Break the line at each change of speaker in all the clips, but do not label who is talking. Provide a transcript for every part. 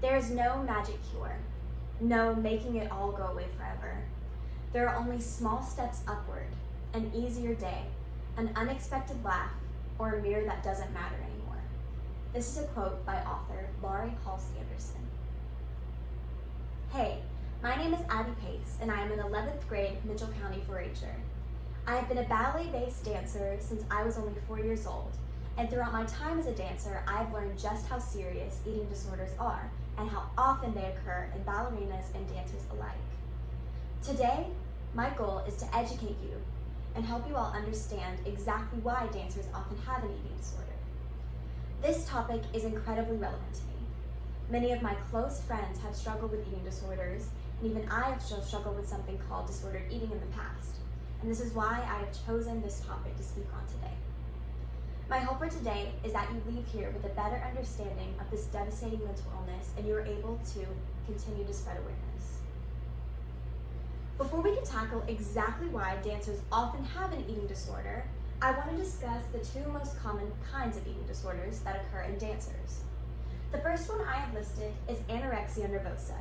There is no magic cure, no making it all go away forever. There are only small steps upward, an easier day, an unexpected laugh, or a mirror that doesn't matter anymore. This is a quote by author Laurie Halse Anderson. Hey, my name is Abby Pace, and I am an 11th grade Mitchell County 4-H'er. I have been a ballet-based dancer since I was only 4 years old, and throughout my time as a dancer, I've learned just how serious eating disorders are and how often they occur in ballerinas and dancers alike. Today, my goal is to educate you and help you all understand exactly why dancers often have an eating disorder. This topic is incredibly relevant to me. Many of my close friends have struggled with eating disorders, and even I have struggled with something called disordered eating in the past. And this is why I have chosen this topic to speak on today. My hope for today is that you leave here with a better understanding of this devastating mental illness and you are able to continue to spread awareness. Before we can tackle exactly why dancers often have an eating disorder, I want to discuss the two most common kinds of eating disorders that occur in dancers. The first one I have listed is anorexia nervosa.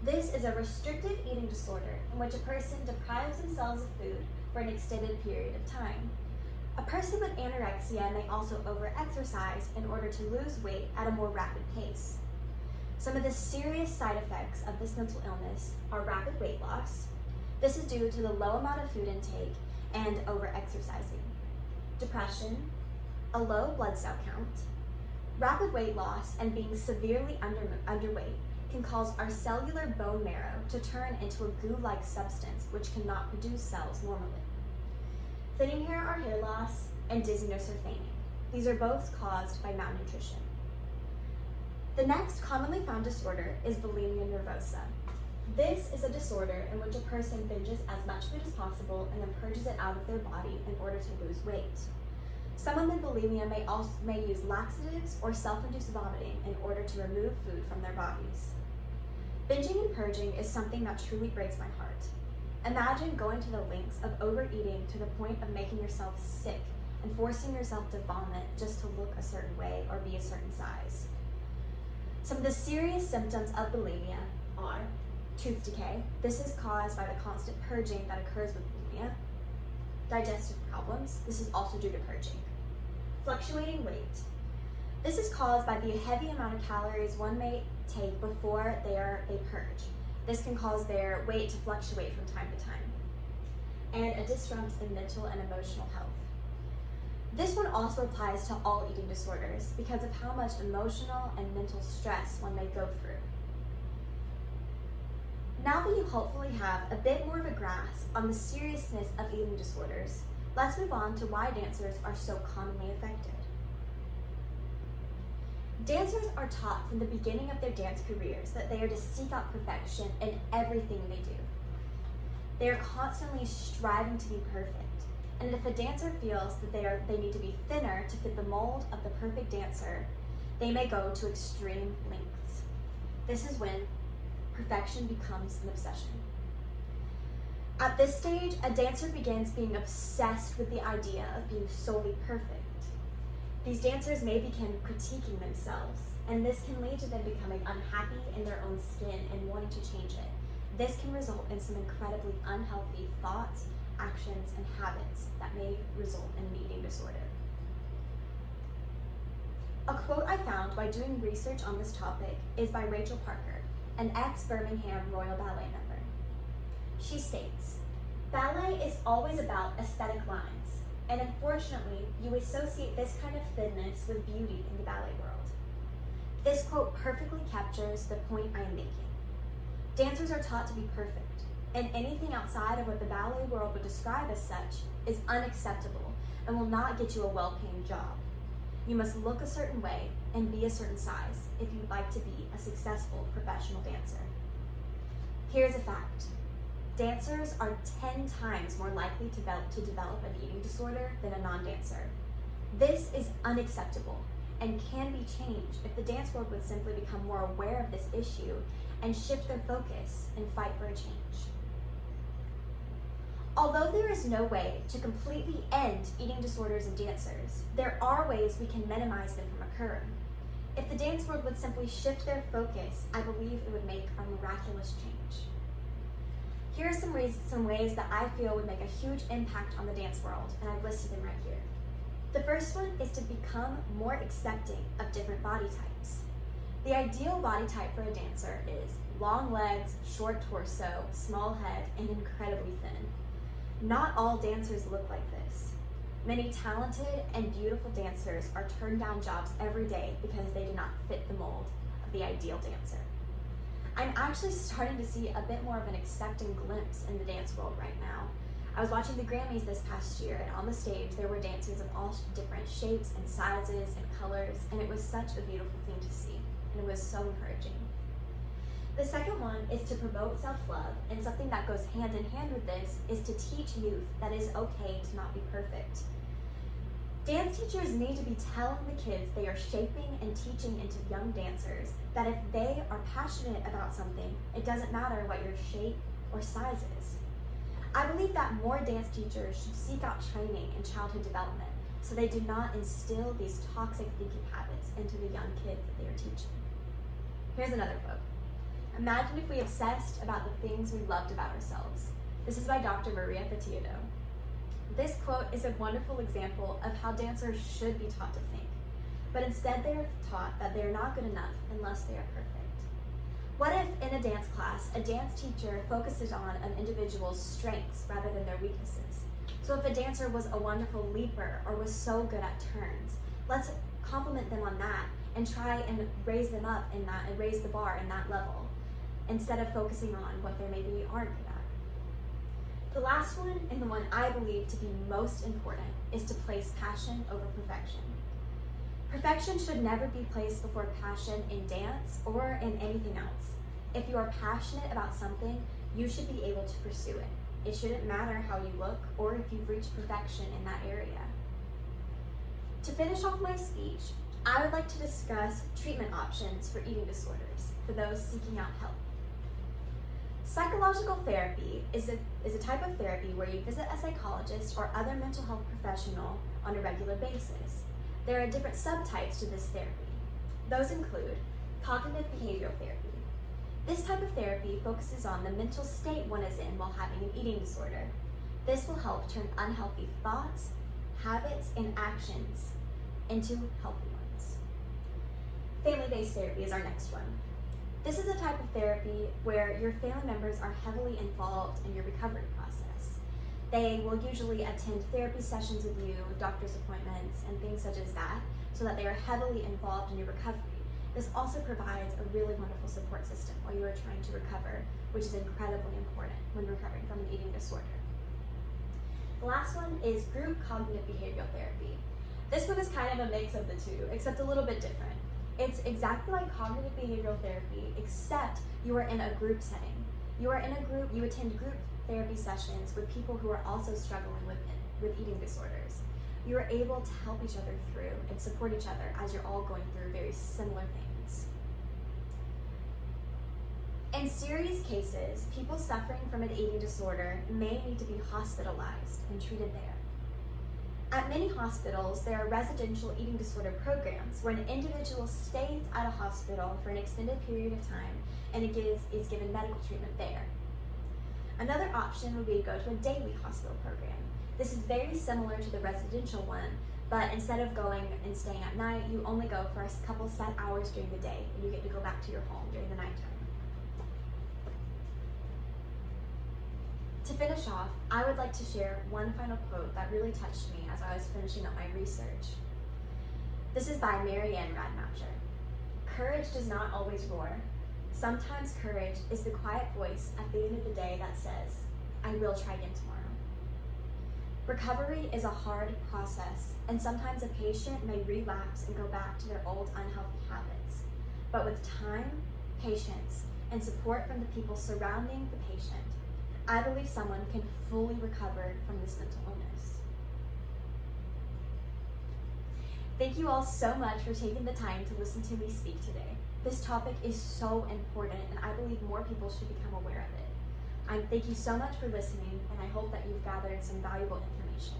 This is a restrictive eating disorder in which a person deprives themselves of food for an extended period of time. A person with anorexia may also overexercise in order to lose weight at a more rapid pace. Some of the serious side effects of this mental illness are rapid weight loss. This is due to the low amount of food intake and overexercising. Depression, a low blood cell count, rapid weight loss, and being severely underweight can cause our cellular bone marrow to turn into a goo-like substance which cannot produce cells normally. Thinning hair or hair loss, and dizziness or fainting. These are both caused by malnutrition. The next commonly found disorder is bulimia nervosa. This is a disorder in which a person binges as much food as possible and then purges it out of their body in order to lose weight. Someone with bulimia may use laxatives or self-induced vomiting in order to remove food from their bodies. Binging and purging is something that truly breaks my heart. Imagine going to the lengths of overeating to the point of making yourself sick and forcing yourself to vomit just to look a certain way or be a certain size. Some of the serious symptoms of bulimia are tooth decay. This is caused by the constant purging that occurs with bulimia. Digestive problems. This is also due to purging. Fluctuating weight. This is caused by the heavy amount of calories one may take before they are a purge. This can cause their weight to fluctuate from time to time. And a disrupt in mental and emotional health. This one also applies to all eating disorders because of how much emotional and mental stress one may go through. Now that you hopefully have a bit more of a grasp on the seriousness of eating disorders, let's move on to why dancers are so commonly affected. Dancers are taught from the beginning of their dance careers that they are to seek out perfection in everything they do. They are constantly striving to be perfect, and if a dancer feels that they need to be thinner to fit the mold of the perfect dancer, they may go to extreme lengths. This is when perfection becomes an obsession. At this stage, a dancer begins being obsessed with the idea of being solely perfect. These dancers may begin critiquing themselves, and this can lead to them becoming unhappy in their own skin and wanting to change it. This can result in some incredibly unhealthy thoughts, actions, and habits that may result in an eating disorder. A quote I found by doing research on this topic is by Rachel Parker, an ex-Birmingham Royal Ballet member. She states, "Ballet is always about aesthetic lines. And unfortunately, you associate this kind of thinness with beauty in the ballet world." This quote perfectly captures the point I am making. Dancers are taught to be perfect, and anything outside of what the ballet world would describe as such is unacceptable and will not get you a well-paying job. You must look a certain way and be a certain size if you'd like to be a successful professional dancer. Here's a fact. Dancers are 10 times more likely to develop an eating disorder than a non-dancer. This is unacceptable and can be changed if the dance world would simply become more aware of this issue and shift their focus and fight for a change. Although there is no way to completely end eating disorders in dancers, there are ways we can minimize them from occurring. If the dance world would simply shift their focus, I believe it would make a miraculous change. Here are some ways that I feel would make a huge impact on the dance world, and I've listed them right here. The first one is to become more accepting of different body types. The ideal body type for a dancer is long legs, short torso, small head, and incredibly thin. Not all dancers look like this. Many talented and beautiful dancers are turned down jobs every day because they do not fit the mold of the ideal dancer. I'm actually starting to see a bit more of an accepting glimpse in the dance world right now. I was watching the Grammys this past year, and on the stage there were dancers of all different shapes and sizes and colors, and it was such a beautiful thing to see, and it was so encouraging. The second one is to promote self-love, and something that goes hand in hand with this is to teach youth that it is okay to not be perfect. Dance teachers need to be telling the kids they are shaping and teaching into young dancers that if they are passionate about something, it doesn't matter what your shape or size is. I believe that more dance teachers should seek out training in childhood development so they do not instill these toxic thinking habits into the young kids that they are teaching. Here's another quote. Imagine if we obsessed about the things we loved about ourselves. This is by Dr. Maria Fatiado. This quote is a wonderful example of how dancers should be taught to think, but instead they are taught that they are not good enough unless they are perfect. What if in a dance class, a dance teacher focuses on an individual's strengths rather than their weaknesses? So if a dancer was a wonderful leaper or was so good at turns, let's compliment them on that and try and raise them up in that and raise the bar in that level instead of focusing on what they maybe aren't good at. The last one, and the one I believe to be most important, is to place passion over perfection. Perfection should never be placed before passion in dance or in anything else. If you are passionate about something, you should be able to pursue it. It shouldn't matter how you look or if you've reached perfection in that area. To finish off my speech, I would like to discuss treatment options for eating disorders for those seeking out help. Psychological therapy is a type of therapy where you visit a psychologist or other mental health professional on a regular basis. There are different subtypes to this therapy. Those include cognitive behavioral therapy. This type of therapy focuses on the mental state one is in while having an eating disorder. This will help turn unhealthy thoughts, habits, and actions into healthy ones. Family-based therapy is our next one. This is a type of therapy where your family members are heavily involved in your recovery process. They will usually attend therapy sessions with you, doctor's appointments, and things such as that, so that they are heavily involved in your recovery. This also provides a really wonderful support system while you are trying to recover, which is incredibly important when recovering from an eating disorder. The last one is group cognitive behavioral therapy. This one is kind of a mix of the two, except a little bit different. It's exactly like cognitive behavioral therapy, except you are in a group setting. You are in a group, you attend group therapy sessions with people who are also struggling with eating disorders. You are able to help each other through and support each other as you're all going through very similar things. In serious cases, people suffering from an eating disorder may need to be hospitalized and treated there. At many hospitals, there are residential eating disorder programs where an individual stays at a hospital for an extended period of time and is given medical treatment there. Another option would be to go to a daily hospital program. This is very similar to the residential one, but instead of going and staying at night, you only go for a couple set hours during the day and you get to go back to your home during the nighttime. To finish off, I would like to share one final quote that really touched me as I was finishing up my research. This is by Marianne Radmacher. Courage does not always roar. Sometimes courage is the quiet voice at the end of the day that says, I will try again tomorrow. Recovery is a hard process, and sometimes a patient may relapse and go back to their old unhealthy habits. But with time, patience, and support from the people surrounding the patient, I believe someone can fully recover from this mental illness. Thank you all so much for taking the time to listen to me speak today. This topic is so important, and I believe more people should become aware of it. Thank you so much for listening, and I hope that you've gathered some valuable information.